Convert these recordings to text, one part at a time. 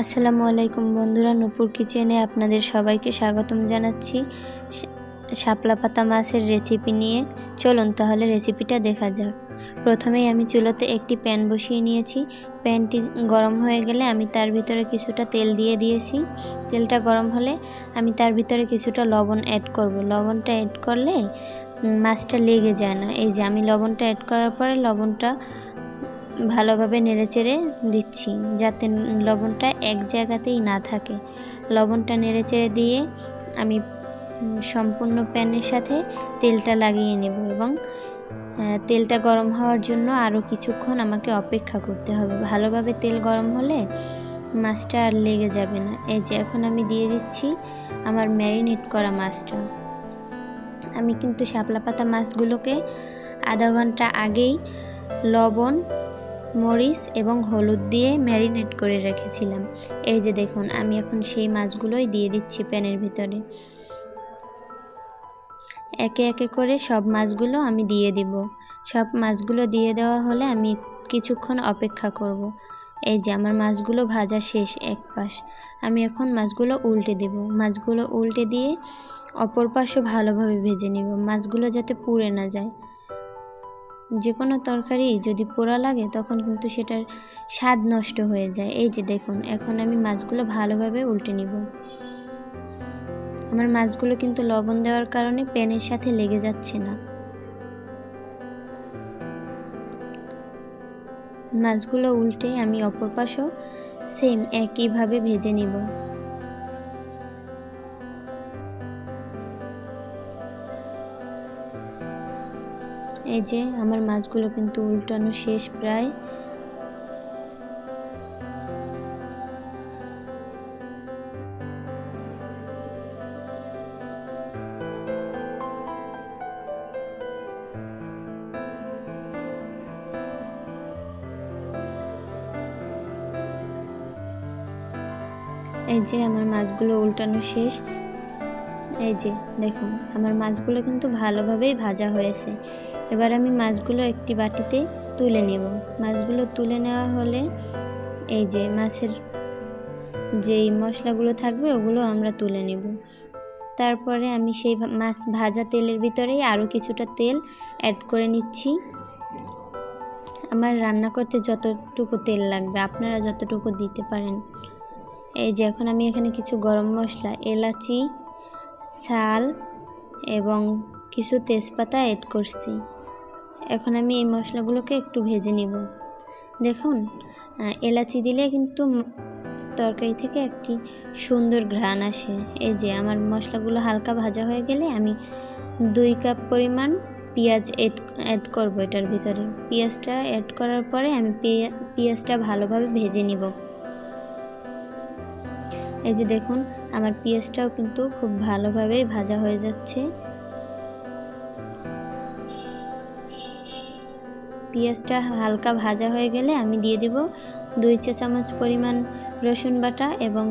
আসসালামু আলাইকুম বন্ধুরা, নূপুর কিচেনে আপনাদের সবাইকে স্বাগতম জানাচ্ছি শাপলা পাতা মাছের রেসিপি নিয়ে। চলুন তাহলে রেসিপিটা দেখা যাক। প্রথমেই আমি চুলোতে একটি প্যান বসিয়ে নিয়েছি। প্যানটি গরম হয়ে গেলে আমি তার ভিতরে কিছুটা তেল দিয়ে দিয়েছি। তেলটা গরম হলে আমি তার ভিতরে কিছুটা লবণ অ্যাড করব। লবণটা অ্যাড করলে মাছটা লেগে যায় না। এই যে আমি লবণটা অ্যাড করার পরে লবণটা ভালোভাবে নেড়েচেড়ে দিচ্ছি যাতে লবণটা এক জায়গাতেই না থাকে। লবণটা নেড়েচেড়ে দিয়ে আমি সম্পূর্ণ প্যানের সাথে তেলটা লাগিয়ে নেব এবং তেলটা গরম হওয়ার জন্য আরও কিছুক্ষণ আমাকে অপেক্ষা করতে হবে। ভালোভাবে তেল গরম হলে মাছটা আর লেগে যাবে না। এই যে এখন আমি দিয়ে দিচ্ছি আমার ম্যারিনেট করা মাছটা। আমি কিন্তু শাপলা পাতা মাছগুলোকে আধা ঘন্টা আগেই লবণ, মরিচ এবং হলুদ দিয়ে ম্যারিনেট করে রেখেছিলাম। এই যে দেখুন, আমি এখন সেই মাছগুলোই দিয়ে দিচ্ছি প্যানের ভিতরে। একে একে করে সব মাছগুলো আমি দিয়ে দিব। সব মাছগুলো দিয়ে দেওয়া হলে আমি কিছুক্ষণ অপেক্ষা করব। এই যে আমার মাছগুলো ভাজা শেষ এক পাশ। আমি এখন মাছগুলো উল্টে দেব। মাছগুলো উল্টে দিয়ে অপর পাশও ভালোভাবে ভেজে নিব, মাছগুলো যাতে পুড়ে না যায়। যে কোনো তরকারি যদি পোড়া লাগে তখন কিন্তু সেটার স্বাদ নষ্ট হয়ে যায়। এই যে দেখুন, এখন আমি মাছগুলো ভালোভাবে উল্টে নিব। আমার মাছগুলো কিন্তু লবণ দেওয়ার কারণে প্যানের সাথে লেগে যাচ্ছে না। মাছগুলো উল্টে আমি অপর পাশও সেম একইভাবে ভেজে নিব। এই যে আমার মাছগুলো কিন্তু উল্টানো শেষ প্রায়। এই যে আমার মাছগুলো উল্টানো শেষ। এই যে দেখুন, আমার মাছগুলো কিন্তু ভালোভাবেই ভাজা হয়েছে। এবার আমি মাছগুলো একটি বাটিতে তুলে নেব। মাছগুলো তুলে নেওয়া হলে এই যে মাছের যেই মশলাগুলো থাকবে ওগুলো আমরা তুলে নেব। তারপরে আমি সেই মাছ ভাজা তেলের ভিতরেই আরও কিছুটা তেল অ্যাড করে নিচ্ছি। আমার রান্না করতে যতটুকু তেল লাগবে আপনারা যতটুকু দিতে পারেন। এই যে এখন আমি এখানে কিছু গরম মশলা, এলাচি, শাল এবং কিছু তেজপাতা অ্যাড করছি। এখন আমি এই মশলাগুলোকে একটু ভেজে নিব। দেখুন, এলাচি দিলে কিন্তু তরকারি থেকে একটি সুন্দর ঘ্রাণ আসে। এই যে আমার মশলাগুলো হালকা ভাজা হয়ে গেলে আমি 2 কাপ পরিমাণ পেঁয়াজ অ্যাড করব এটার ভিতরে। পেঁয়াজটা অ্যাড করার পরে আমি পেঁয়াজটা ভালোভাবে ভেজে নিব। এই যে দেখুন, আমার পেঁয়াজটাও কিন্তু খুব ভালোভাবে ভাজা হয়ে যাচ্ছে। পেঁয়াজটা হালকা ভাজা হয়ে গেলে আমি দিয়ে দিব 2 চা চামচ পরিমাণ রসুন বাটা এবং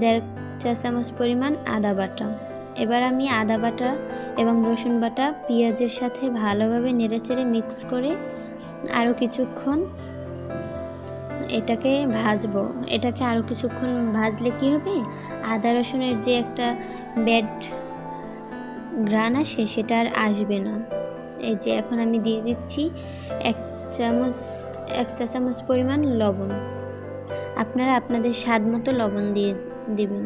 1.5 চা চামচ পরিমাণ আদা বাটা। এবার আমি আদা বাটা এবং রসুন বাটা পেঁয়াজের সাথে ভালোভাবে নেড়েচেড়ে মিক্স করে আরও কিছুক্ষণ এটাকে ভাজবো। এটাকে আরও কিছুক্ষণ ভাজলে কি হবে, আদা রসুনের যে একটা ব্যাড ঘ্রাণ আসে সেটা আর আসবে না। এই যে এখন আমি দিয়ে দিচ্ছি 1 চা চামচ পরিমাণ লবণ। আপনারা আপনাদের স্বাদ মতো লবণ দিয়ে দিবেন।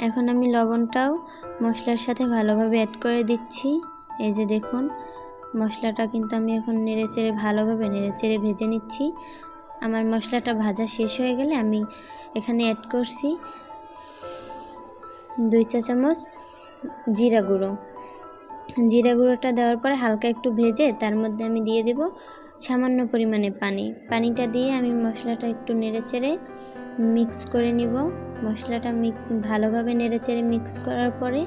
এখন আমি লবণটাও মশলার সাথে ভালোভাবে অ্যাড করে দিচ্ছি। এই যে দেখুন, মশলাটা কিন্তু আমি এখন ভালোভাবে নেড়েচেড়ে ভেজে নিচ্ছি। আমার মশলাটা ভাজা শেষ হয়ে গেলে আমি এখানে অ্যাড করছি 2 চা চামচ জিরা গুঁড়ো। জিরা গুঁড়োটা দেওয়ার পরে হালকা একটু ভেজে তার মধ্যে আমি দিয়ে দেব সামান্য পরিমাণে পানি। পানিটা দিয়ে আমি মশলাটা একটু নেড়েচেড়ে মিক্স করে নিব। মশলাটা ভালোভাবে নেড়েচেড়ে মিক্স করার পরে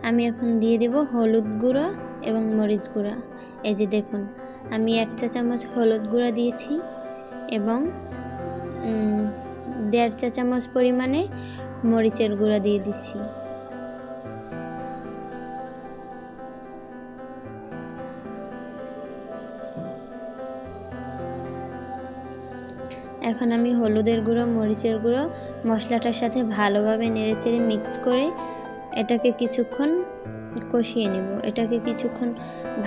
আমি এখন দিয়ে দেব হলুদ গুঁড়ো এবং মরিচ গুঁড়া। এই যে দেখুন, আমি 1 চা চামচ হলুদ গুঁড়া দিয়েছি এবং 1.5 চা চামচ পরিমাণে মরিচের গুঁড়া দিয়ে দিচ্ছি। এখন আমি হলুদের গুঁড়ো, মরিচের গুঁড়ো মশলাটার সাথে ভালোভাবে নেড়েচেড়ে মিক্স করে এটাকে কিছুক্ষণ কষিয়ে নেব। এটাকে কিছুক্ষণ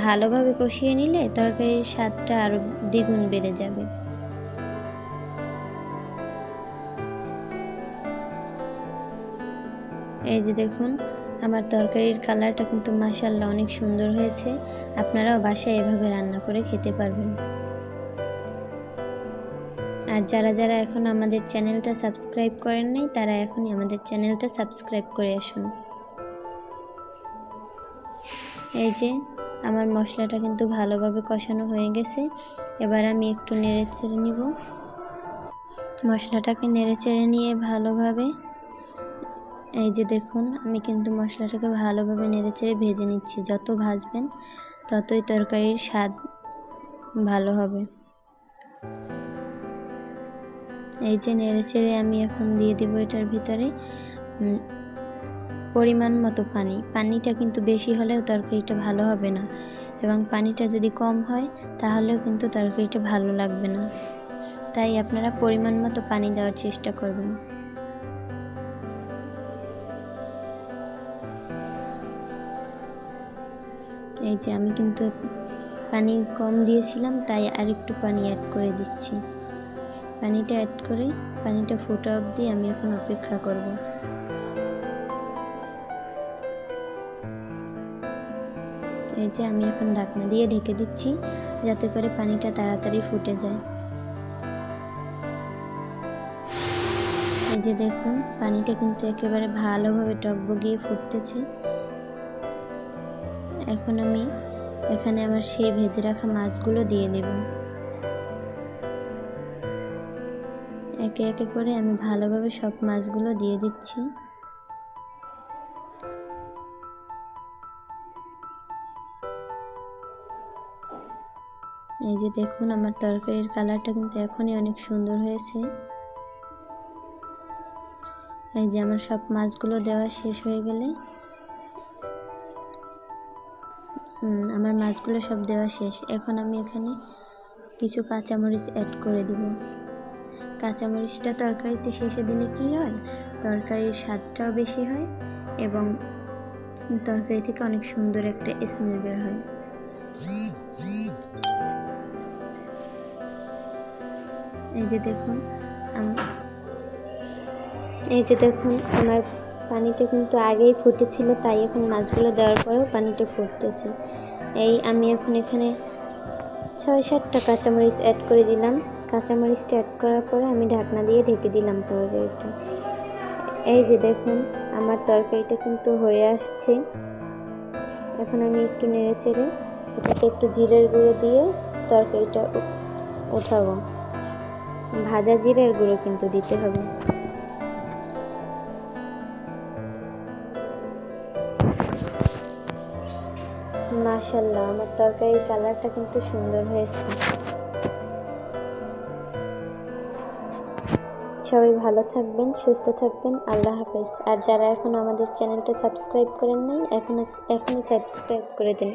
ভালোভাবে কষিয়ে নিলে তরকারির স্বাদটা আরও দ্বিগুণ বেড়ে যাবে। এই যে দেখুন, আমার তরকারির কালারটা কিন্তু মাশাআল্লাহ অনেক সুন্দর হয়েছে। আপনারাও বাসায় এভাবে রান্না করে খেতে পারবেন। আর যারা যারা এখন আমাদের চ্যানেলটা সাবস্ক্রাইব করেন নাই তারা এখনই আমাদের চ্যানেলটা সাবস্ক্রাইব করে আসুন। এই যে আমার মশলাটা কিন্তু ভালোভাবে কষানো হয়ে গেছে। এবার আমি একটু নেড়েচেড়ে নিব। মশলাটাকে নেড়েচেড়ে নিয়ে ভালোভাবে, এই যে দেখুন, আমি কিন্তু মশলাটাকে ভালোভাবে নেড়েচেড়ে ভেজে নিচ্ছি। যত ভাজবেন ততই তরকারির স্বাদ ভালো হবে। এই যে নেড়েচেড়ে আমি এখন দিয়ে দিব এটার ভিতরে পরিমাণ মতো পানি। পানিটা কিন্তু বেশি হলেও তরকারিটা ভালো হবে না, এবং পানিটা যদি কম হয় তাহলেও কিন্তু তরকারিটা ভালো লাগবে না। তাই আপনারা পরিমাণ মতো পানি দেওয়ার চেষ্টা করবেন। এই যে আমি কিন্তু পানি কম দিয়েছিলাম, তাই আরেকটু পানি অ্যাড করে দিচ্ছি। পানিটা অ্যাড করে পানিটা ফোটা অবধি আমি এখন অপেক্ষা করব। এই যে আমি এখন ঢাকনা দিয়ে ঢেকে দিচ্ছি, যাতে করে পানিটা তাড়াতাড়ি ফুটে যায়। এই যে দেখুন, পানিটা কিন্তু একেবারে ভালোভাবে টকবগিয়ে ফুটতেছে। এখন আমি এখানে আমার সেই ভেজে রাখা মাছগুলো দিয়ে দেব। একে একে করে আমি ভালোভাবে সব মাছগুলো দিয়ে দিচ্ছি। এই যে দেখুন, আমার তরকারির কালারটা কিন্তু এখনই অনেক সুন্দর হয়েছে। এই যে আমার সব মাছগুলো দেওয়া শেষ হয়ে গেলে, আমার মাছগুলো সব দেওয়া শেষ। এখন আমি এখানে কিছু কাঁচামরিচ অ্যাড করে দিব। কাঁচামরিচটা তরকারিতে শেষে দিলে কি হয়, তরকারির স্বাদটাও বেশি হয় এবং তরকারি থেকে অনেক সুন্দর একটা স্মেল বের হয়। এই যে দেখুন আমার পানিটা কিন্তু আগেই ফুটেছিল, তাই এখন মাছগুলো দেওয়ার পরেও পানিটা ফুটতেছে। আমি এখন এখানে 6-7টা কাঁচামরিচ অ্যাড করে দিলাম। কাঁচামরিচটা অ্যাড করার পরে আমি ঢাকনা দিয়ে ঢেকে দিলাম তরকারিটা। এই যে দেখুন, আমার তরকারিটা কিন্তু হয়ে আসছে। এখন আমি একটু নেড়েচেড়ে এটাকে একটু জিরের গুঁড়ো দিয়ে তরকারিটা উঠাবো। ভাজা জিরের গুঁড়ো কিন্তু দিতে হবে। মাশাআল্লাহ, আমার তরকারির কালারটা কিন্তু সুন্দর হয়েছে। সবাই ভালো থাকবেন, সুস্থ থাকবেন। আল্লাহ হাফেজ। আর যারা এখনো আমাদের চ্যানেলটা সাবস্ক্রাইব করেন নাই, এখনই সাবস্ক্রাইব করে দিন।